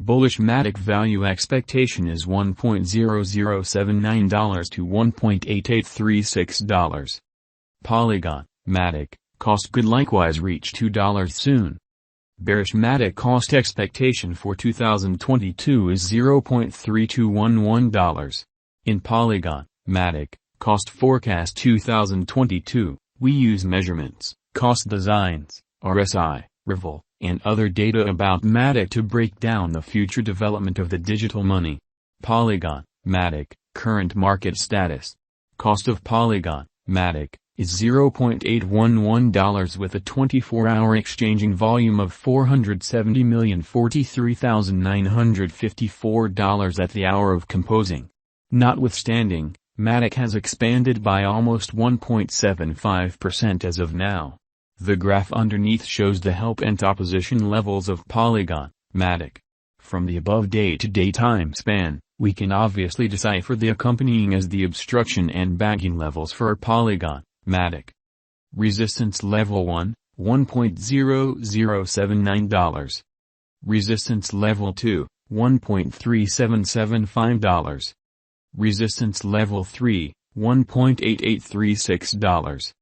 Bullish MATIC value expectation is $1.0079 to $1.8836. Polygon, MATIC, cost could likewise reach $2 soon. Bearish MATIC cost expectation for 2022 is $0.3211. In Polygon, MATIC, cost forecast 2022, we use measurements, cost designs, RSI, Rival, and other data about MATIC to break down the future development of the digital money. Polygon, MATIC, current market status. Cost of Polygon, MATIC, is $0.811 with a 24-hour exchanging volume of $470,043,954 at the hour of composing. Notwithstanding, MATIC has expanded by almost 1.75% as of now. The graph underneath shows the help and opposition levels of Polygon, MATIC. From the above day-to-day time span, we can obviously decipher the accompanying as the obstruction and backing levels for Polygon, MATIC. Resistance level 1, $1.0079. Resistance level 2, $1.3775. Resistance level 3, $1.8836.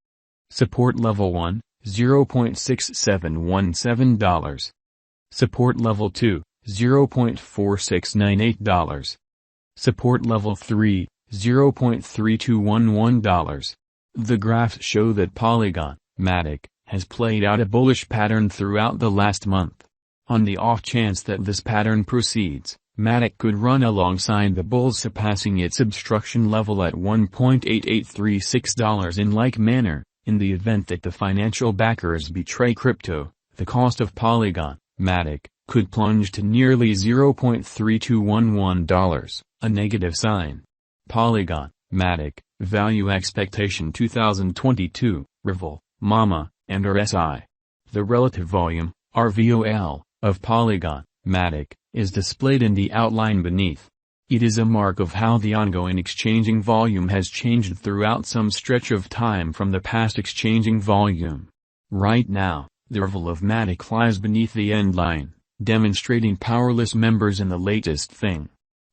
Support level 1, $0.6717. Support level 2, $0.4698. Support level 3, $0.3211. The graphs show that Polygon, MATIC, has played out a bullish pattern throughout the last month. On the off chance that this pattern proceeds, MATIC could run alongside the bulls, surpassing its obstruction level at $1.8836. In like manner, in the event that the financial backers betray crypto, the cost of Polygon, MATIC, could plunge to nearly $0.3211, a negative sign. Polygon, MATIC, value expectation 2022, Rival, MAMA, and RSI. The relative volume, RVOL, of Polygon, MATIC, is displayed in the outline beneath. It is a mark of how the ongoing exchanging volume has changed throughout some stretch of time from the past exchanging volume. Right now, the RVOL of MATIC lies beneath the end line, demonstrating powerless members in the latest thing.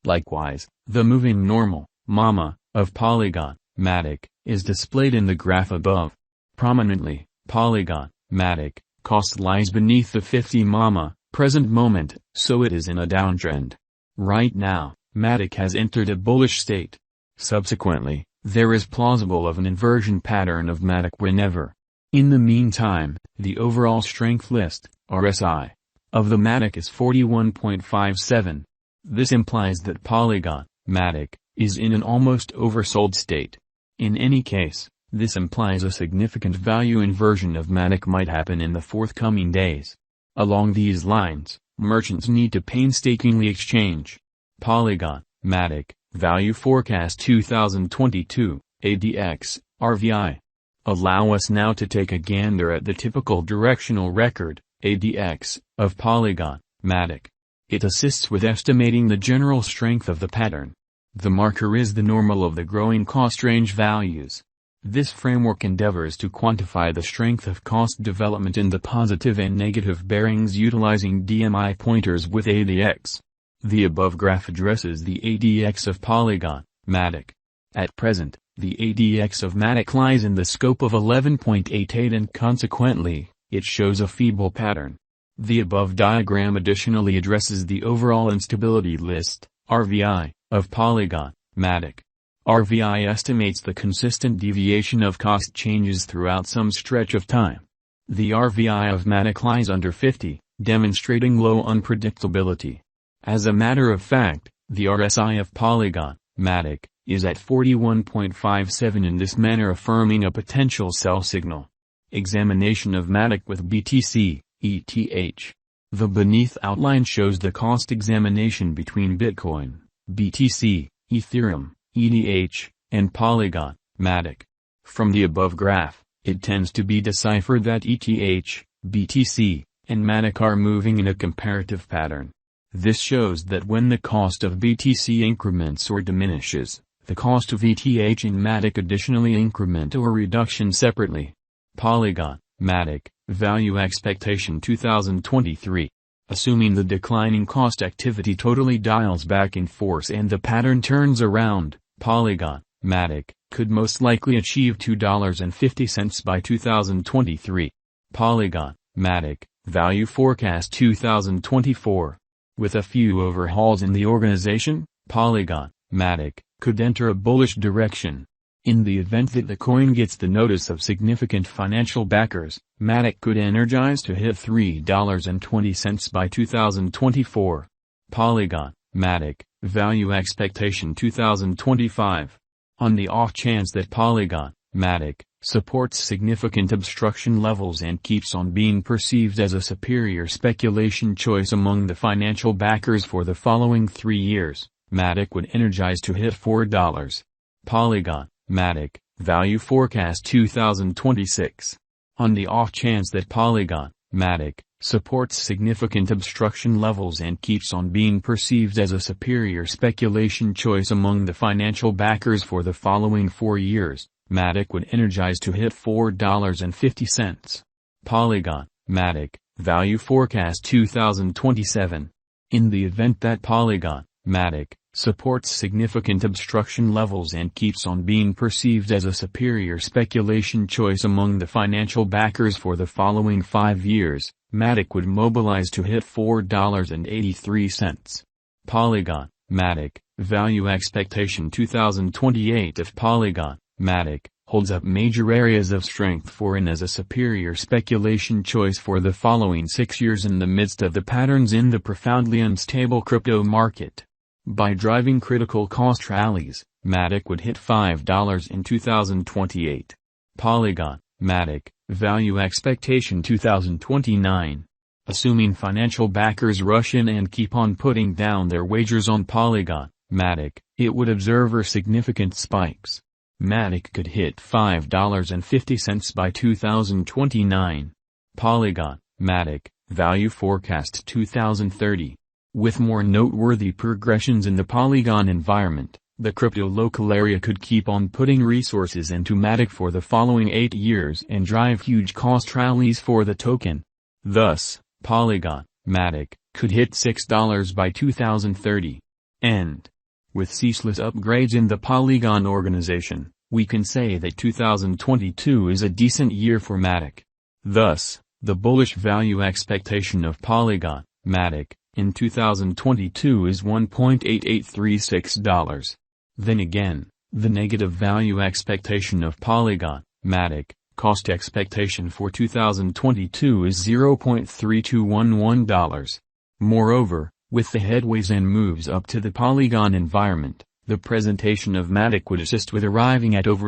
Likewise, the moving normal, MAMA, of Polygon, MATIC, is displayed in the graph above. Prominently, Polygon, MATIC, cost lies beneath the 50 MAMA, present moment, so it is in a downtrend. Right now, MATIC has entered a bullish state. Subsequently, there is plausible of an inversion pattern of MATIC whenever. In the meantime, the overall strength list, RSI, of the MATIC is 41.57. This implies that Polygon, MATIC, is in an almost oversold state. In any case, this implies a significant value inversion of MATIC might happen in the forthcoming days. Along these lines, merchants need to painstakingly exchange. Polygon, MATIC, value forecast 2022, ADX, RVI. Allow us now to take a gander at the typical directional record, ADX, of Polygon, MATIC. It assists with estimating the general strength of the pattern. The marker is the normal of the growing cost range values. This framework endeavors to quantify the strength of cost development in the positive and negative bearings utilizing DMI pointers with ADX. The above graph addresses the ADX of Polygon, MATIC. At present, the ADX of MATIC lies in the scope of 11.88 and consequently, it shows a feeble pattern. The above diagram additionally addresses the overall instability list, RVI, of Polygon, MATIC. RVI estimates the consistent deviation of cost changes throughout some stretch of time. The RVI of MATIC lies under 50, demonstrating low unpredictability. As a matter of fact, the RSI of Polygon, MATIC, is at 41.57 in this manner, affirming a potential sell signal. Examination of MATIC with BTC, ETH. The beneath outline shows the cost examination between Bitcoin, BTC, Ethereum, ETH, and Polygon, MATIC. From the above graph, it tends to be deciphered that ETH, BTC, and MATIC are moving in a comparative pattern. This shows that when the cost of BTC increments or diminishes, the cost of ETH and MATIC additionally increment or reduction separately. Polygon, MATIC, value expectation 2023. Assuming the declining cost activity totally dials back in force and the pattern turns around, Polygon, MATIC, could most likely achieve $2.50 by 2023. Polygon, MATIC, Value Forecast 2024. With a few overhauls in the organization, Polygon, MATIC, could enter a bullish direction. In the event that the coin gets the notice of significant financial backers, MATIC could energize to hit $3.20 by 2024. Polygon, MATIC, Value Expectation 2025. On the off chance that Polygon, MATIC, supports significant obstruction levels and keeps on being perceived as a superior speculation choice among the financial backers for the following 3 years, MATIC would energize to hit $4. Polygon, MATIC, Value Forecast 2026. On the off chance that Polygon, MATIC, supports significant obstruction levels and keeps on being perceived as a superior speculation choice among the financial backers for the following 4 years, MATIC would energize to hit $4.50. Polygon, MATIC, Value Forecast 2027. In the event that Polygon, MATIC, supports significant obstruction levels and keeps on being perceived as a superior speculation choice among the financial backers for the following 5 years, MATIC would mobilize to hit $4.83. Polygon, MATIC, Value Expectation 2028. If Polygon, MATIC, holds up major areas of strength for and as a superior speculation choice for the following 6 years in the midst of the patterns in the profoundly unstable crypto market. By driving critical cost rallies, MATIC would hit $5 in 2028. Polygon, MATIC, Value Expectation 2029. Assuming financial backers rush in and keep on putting down their wagers on Polygon, MATIC, it would observe significant spikes. MATIC could hit $5.50 by 2029. Polygon, MATIC, Value Forecast 2030. With more noteworthy progressions in the Polygon environment, the crypto local area could keep on putting resources into MATIC for the following 8 years and drive huge cost rallies for the token. Thus, Polygon, MATIC, could hit $6 by 2030. And with ceaseless upgrades in the Polygon organization, we can say that 2022 is a decent year for MATIC. Thus, the bullish value expectation of Polygon, MATIC, in 2022 is $1.8836. Then again, the negative value expectation of Polygon, MATIC, cost expectation for 2022 is $0.3211. Moreover, with the headways and moves up to the Polygon environment, the presentation of MATIC would assist with arriving at over